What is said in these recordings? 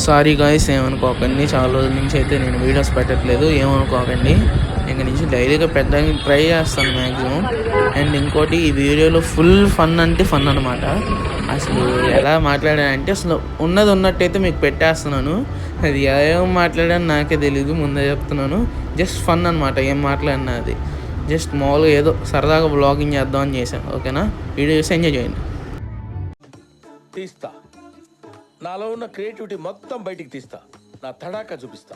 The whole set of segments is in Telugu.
సారీ గాయ్స్, ఏమనుకోకండి. చాలా రోజుల నుంచి అయితే నేను వీడియోస్ పెట్టట్లేదు, ఏమనుకోకండి. ఇంక నుంచి డైలీగా పెట్టడానికి ట్రై చేస్తాను మ్యాక్సిమం. అండ్ ఇంకోటి, ఈ వీడియోలో ఫుల్ ఫన్ అంటే ఫన్ అనమాట. అసలు ఎలా మాట్లాడానంటే అసలు ఉన్నది ఉన్నట్టయితే మీకు పెట్టేస్తున్నాను. అది ఏం మాట్లాడాను నాకే తెలీదు, ముందే చెప్తున్నాను. జస్ట్ ఫన్ అనమాట, ఏం మాట్లాడినా అది జస్ట్ మామూలుగా ఏదో సరదాగా బ్లాగింగ్ చేద్దామని చేశాను. ఓకేనా, వీడియో చూసి ఎంజాయ్ చేయండి. తీస్తా, నాలో ఉన్న క్రియేటివిటీ మొత్తం బయటికి తీస్తా, నా తడాకా చూపిస్తా.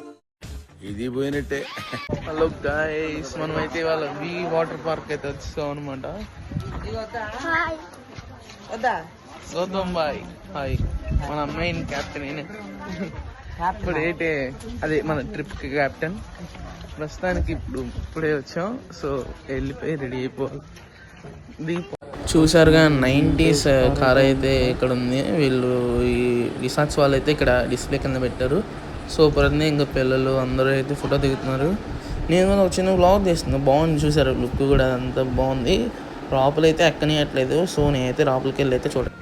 ఇది పోయినట్టే. హలో గైస్, మనమైతే ఇవాళ వాటర్ పార్క్ అయితే వచ్చాం అనమాట. గౌతమ్ బాయ్ హాయ్, మన మెయిన్ క్యాప్టెన్ ఈయన. ఇప్పుడు ఏంటి అదే మన ట్రిప్ కి క్యాప్టెన్. ప్రస్తుతానికి ఇప్పుడే వచ్చాం, సో వెళ్ళిపోయి రెడీ అయిపోవాలి. చూసారుగా 90s కార్ అయితే ఇక్కడ ఉంది. వీళ్ళు ఈ రిసార్ట్స్ వాళ్ళు అయితే ఇక్కడ డిస్ప్లే కింద పెట్టారు. సూపర్ ఉంది. ఇంకా పిల్లలు అందరూ అయితే ఫోటో దిగుతున్నారు. నేను కూడా ఒక చిన్న వ్లాగ్ తీస్తున్నాను. బాగుంది, చూసారు లుక్ కూడా అంతా బాగుంది. లోపలైతే ఎక్కనియట్లేదు, సో నేనైతే లోపలికి వెళ్ళి అయితే చూడండి.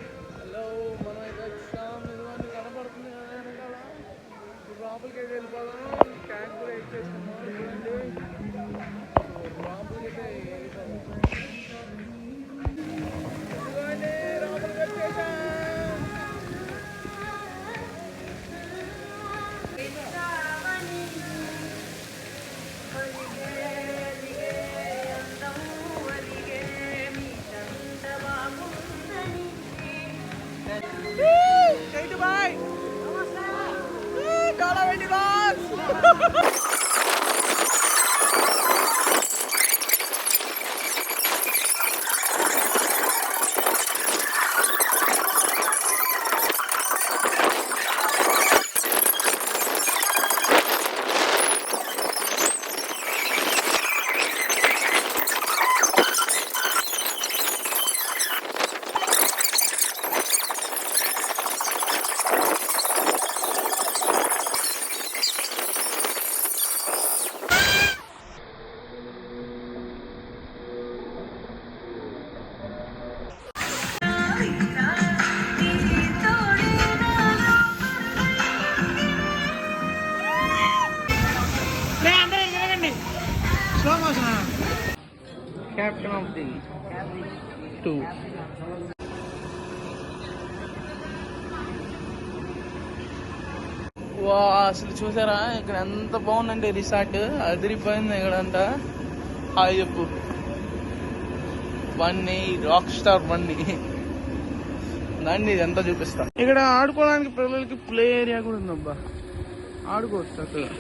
Captain of the 2. వా, అసలు చూసారా ఇక్కడ ఎంత బాగుందండి రిసార్ట్. అదిరిపోయింది ఇక్కడంతా. హాయ్ చెప్పు బండి, రాక్ స్టార్ బండి. దాన్ని ఇదంతా చూపిస్తా. ఇక్కడ ఆడుకోవడానికి పిల్లలకి ప్లే ఏరియా కూడా ఉందబ్బా, ఆడుకోవచ్చు చక్కగా.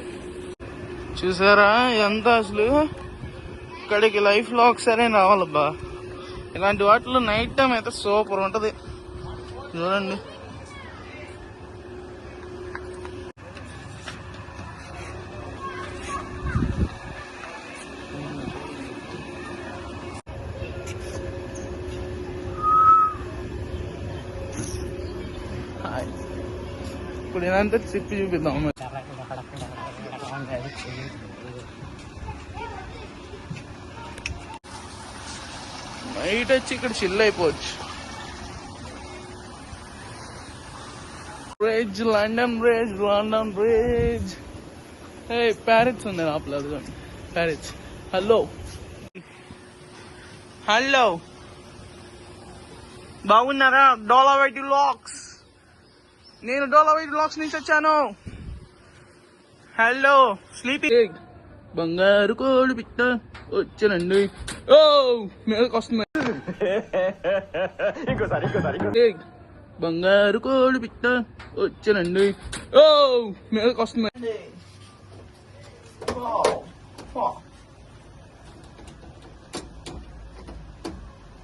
చూసారా ఇదంతా అసలు ఇక్కడికి లైఫ్ లో ఒకసారి రావాలబ్బా. ఇలాంటి వాటిలో నైట్ టైం అయితే సూపర్ ఉంటది. చూడండి ఇప్పుడు ఇదంతా చెప్పి చూపిద్దాం. నైట్ వచ్చి ఇక్కడ చిల్ అయిపోవచ్చు. Bridge, London bridge, London bridge. Paris ఉంది లోపల, అదిగోండి ప్యారిస్. హలో హలో, బాగున్నారా? డోలావైట్ వ్లాగ్స్, నేను డోలావైట్ వ్లాగ్స్ నుంచి వచ్చాను. Hello sleeping. బంగారు కోడి పిట్ట వచ్చానండి. ఓ మీదకి వస్తుంది. బంగారు కోడి పిట్ట వచ్చానండి. ఓ మీదకి వస్తుంది.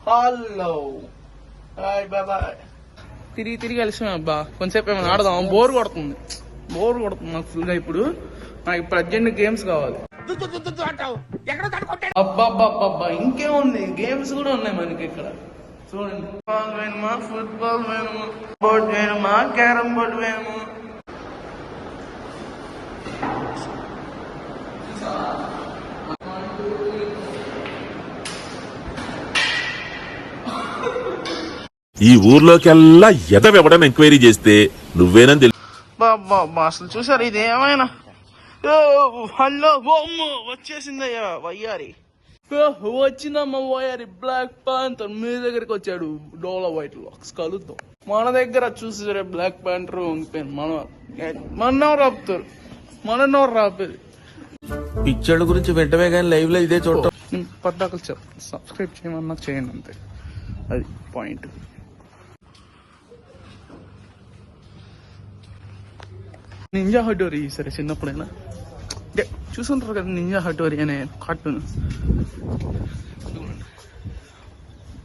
Hello hi bye. తిరిగి కలిసాం అబ్బా. కొంచెంసేపు ఏమైనా ఆడదాం, బోర్ కొడుతుంది నాకు ఫుల్ గా. ఇప్పుడు నాకు అర్జెంట్ గేమ్స్ కావాలి. అబ్బా ఇంకేముంది, గేమ్స్ కూడా ఉన్నాయి మనకి ఇక్కడ. చూడండి, ఫుట్బాల్ వేణుమా, బోర్డ్ వేణుమా, క్యారమ్ బోర్డ్ వేణుము. ఈ ఊర్లోకెల్లా ఎదవెవడని ఎంక్వైరీ చేస్తే నువ్వేనని తెలుసు. అబ్బా అసలు చూసారు ఇది ఏమైనా హలో వచ్చేసిందయ్యా వయ్యారి వచ్చిందమ్మా వయ్యారి బ్లాక్ ప్యాంథర్ మీ దగ్గరికి వచ్చాడు డోలా వైట్ లాక్స్ కలుద్దాం మన దగ్గర చూసారే బ్లాక్ ప్యాంథర్ ఉంది మన రాపుతారు మన రాపేది పిక్చర్ల గురించి వెంటనే కానీ లైవ్ లో ఇదే చూడటం పద్దాకలు సబ్స్క్రైబ్ చేయమన్నా చేయండి అంతే అది పాయింట్ నింజా హటోరీ సరే చిన్నప్పుడైనా చూసుంటారు కదా నింజా హటోరీ అనే కార్టూన్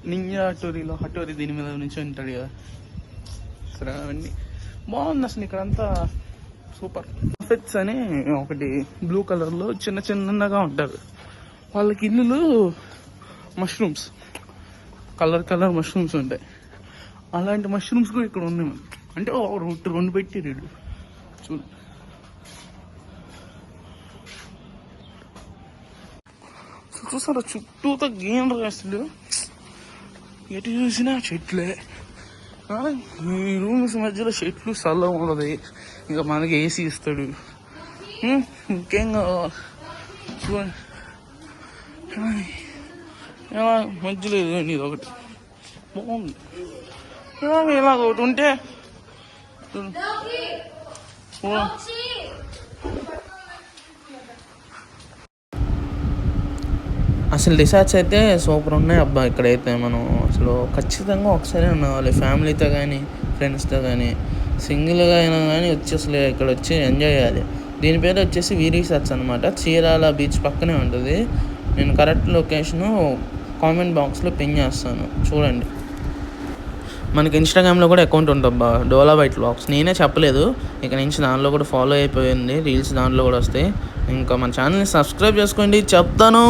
నింజా హటోరీలో హటోరీ దీని మీద నుంచి ఉంటాడు కదా సరే అవన్నీ బాగుంది అసలు ఇక్కడంతా సూపర్ ఫెట్స్ అని ఒకటి బ్లూ కలర్ లో చిన్నగా ఉంటారు వాళ్ళకి ఇల్లులు మష్రూమ్స్ కలర్ మష్రూమ్స్ ఉంటాయి అలాంటి మష్రూమ్స్ కూడా ఇక్కడ ఉన్నాయి అంటే రెండు పెట్టి రేడు చూడు చూసారా చుట్టూతో గేమ్ అసలు ఎటు చూసినా చెట్లే ఈ రూమ్స్ మధ్యలో చెట్లు చల్లగా ఉండదు ఇంకా మనకి ఏసీ ఇస్తాడు ఇంకేం కావాలి చూడండి ఇలా మధ్యలో ఇది ఒకటి బాగుంది ఇలా ఒకటి ఉంటే అసలు రిసార్ట్స్ అయితే సూపర్ ఉన్నాయి అబ్బా ఇక్కడైతే మనం అసలు ఖచ్చితంగా ఒకసారి రావాలి ఫ్యామిలీతో కానీ ఫ్రెండ్స్తో కానీ సింగిల్గా అయినా కానీ వచ్చి అసలు ఇక్కడ వచ్చి ఎంజాయ్ చేయాలి దీని పేరు వచ్చేసి వి రిసార్ట్స్ అనమాట చీరాల బీచ్ పక్కనే ఉంటుంది నేను కరెక్ట్ లొకేషను కామెంట్ బాక్స్లో పిన్ చేస్తాను చూడండి మనకి ఇన్స్టాగ్రామ్లో కూడా అకౌంట్ ఉంటుందబ్బా డోలా వైట్ వ్లాగ్స్ నేనే చెప్పలేదు ఇక నుంచి దానిలో కూడా ఫాలో అయిపోయింది రీల్స్ దాంట్లో కూడా వస్తాయి ఇంకా మన ఛానల్ని సబ్స్క్రైబ్ చేసుకోండి చెప్తాను